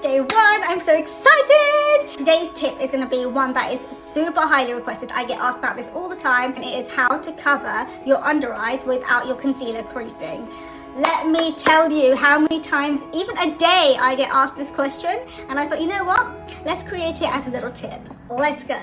day one. I'm so excited. Today's tip is going to be one that is super highly requested. I get asked about this all the time, and it is how to cover your under eyes without your concealer creasing. Let me tell you how many times, even a day, I get asked this question, and I thought, you know what, let's create it as a little tip. Let's go.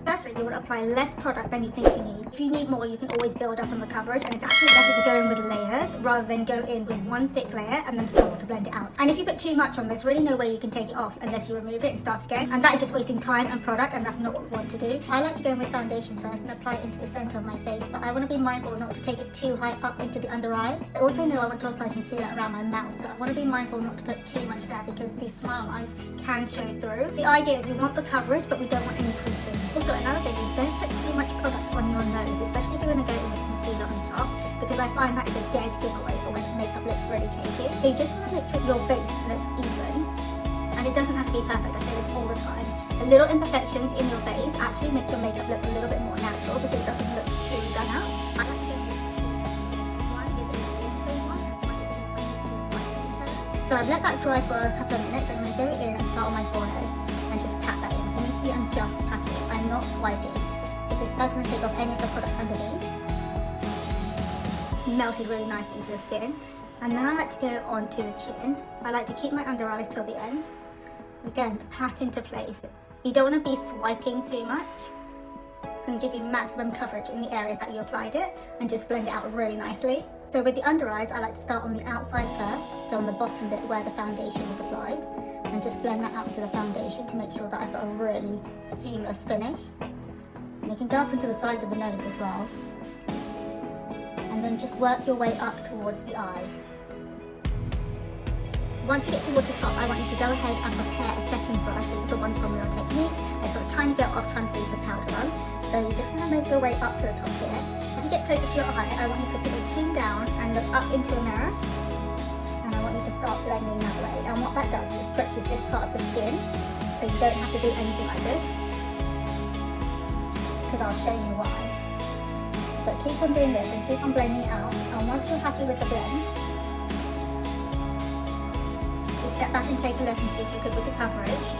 Firstly, you want to apply less product than you think you need. If you need more, you can always build up on the coverage, and it's actually better to go in with layers rather than go in with one thick layer and then struggle to blend it out. And if you put too much on, there's really no way you can take it off unless you remove it and start again, and that is just wasting time and product, and that's not what we want to do. I like to go in with foundation first and apply it into the center of my face, but I want to be mindful not to take it too high up into the under eye. I also know I want to apply concealer around my mouth, so I want to be mindful not to put too much there because these smile lines can show through. The idea is we want the coverage, but we don't want any creasing. Also, another thing is don't put too much product on your nose, especially if you're going to go in with concealer on top, because I find that is a dead giveaway for when makeup looks really cakey. So you just want to make sure your base looks even, and it doesn't have to be perfect. I say this all the time. The little imperfections in your base actually make your makeup look a little bit more natural because it doesn't look too done out. I like to go with two palettes. One is a mid-tone one, and one is a light tone. So I've let that dry for a couple of minutes. I'm going to go in and start on my forehead and just pat that in. Can you see I'm just patting? I'm not swiping, because that's going to take off any of the product underneath. It's melted really nicely into the skin. And then I like to go on to the chin. I like to keep my under eyes till the end. Again, pat into place. You don't want to be swiping too much. It's going to give you maximum coverage in the areas that you applied it and just blend it out really nicely. So with the under eyes, I like to start on the outside first, so on the bottom bit where the foundation was applied, and just blend that out into the foundation to make sure that I've got a really seamless finish. And you can go up into the sides of the nose as well. And then just work your way up towards the eye. Once you get towards the top, I want you to go ahead and prepare a setting brush. This is the one from Real Techniques. There's a tiny bit of translucent powder on. So you just want to make your way up to the top here. As you get closer to your eye, I want you to put your chin down and look up into a mirror. And I want you to start blending that way. And what that does is it stretches this part of the skin, so you don't have to do anything like this, because I'll show you why. But keep on doing this and keep on blending it out. And once you're happy with the blend, step back and take a look and see if you're good with the coverage.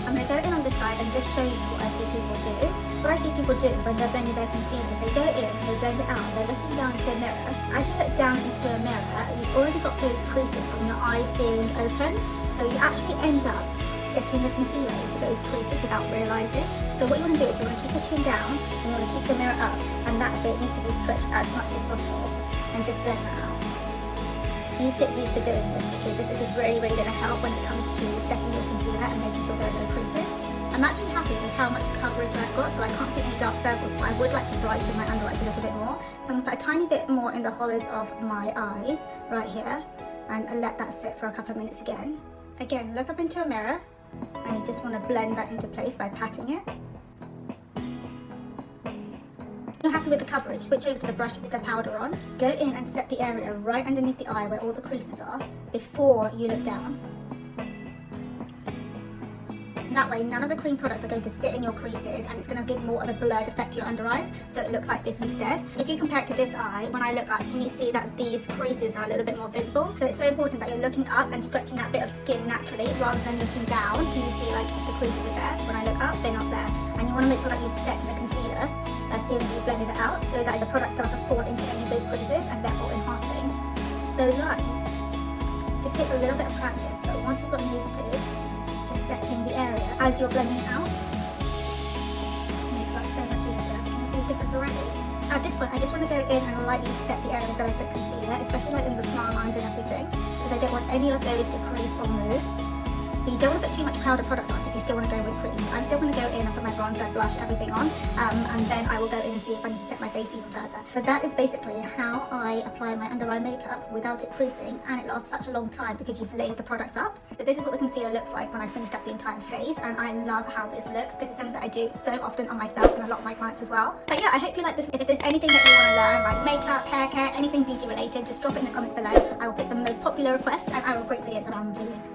I'm going to go in on this side and just show you what I see people do. What I see people do when they're blending their concealer is they go in, they blend it out, they're looking down into a mirror. As you look down into a mirror, you've already got those creases from your eyes being open, so you actually end up setting the concealer into those creases without realising. So what you want to do is you want to keep your chin down and you want to keep the mirror up, and that bit needs to be stretched as much as possible, and just blend that out. You need to get used to doing this because this is really going to help when it comes to setting your concealer and making sure there are no creases. I'm actually happy with how much coverage I've got, so I can't see any dark circles, but I would like to brighten my under eyes a little bit more. So I'm going to put a tiny bit more in the hollows of my eyes right here and let that sit for a couple of minutes again. Again, look up into a mirror and you just want to blend that into place by patting it. You're happy with the coverage, switch over to the brush with the powder on. Go in and set the area right underneath the eye where all the creases are before you look down. That way, none of the cream products are going to sit in your creases, and it's going to give more of a blurred effect to your under eyes, so it looks like this instead. If you compare it to this eye, when I look up, can you see that these creases are a little bit more visible? So it's so important that you're looking up and stretching that bit of skin naturally, rather than looking down. Can you see like the creases are there? When I look up, they're not there. And you want to make sure that you set the concealer as soon as you've blended it out, so that the product doesn't fall into any of those creases and therefore enhancing those lines. Just takes a little bit of practice, but once you've gotten used to just setting the area as you're blending it out, it makes life so much easier. Can you see the difference already? At this point, I just want to go in and lightly set the areas that I put concealer, especially like in the smile lines and everything, because I don't want any of those to crease or move. But you don't want to put too much powder product on if you still want to go with creams. I still want to go in and put my bronzer, blush, everything on, and then I will go in and see if I need to set my face even further. But that is basically how I apply my under eye makeup without it creasing, and it lasts such a long time because you've laid the products up. But this is what the concealer looks like when I finished up the entire face, and I love how this looks. This is something that I do so often on myself and a lot of my clients as well. But yeah, I hope you like this. If there's anything that you want to learn, like makeup, hair care, anything beauty related, just drop it in the comments below. I will pick the most popular requests and I will create videos around the video.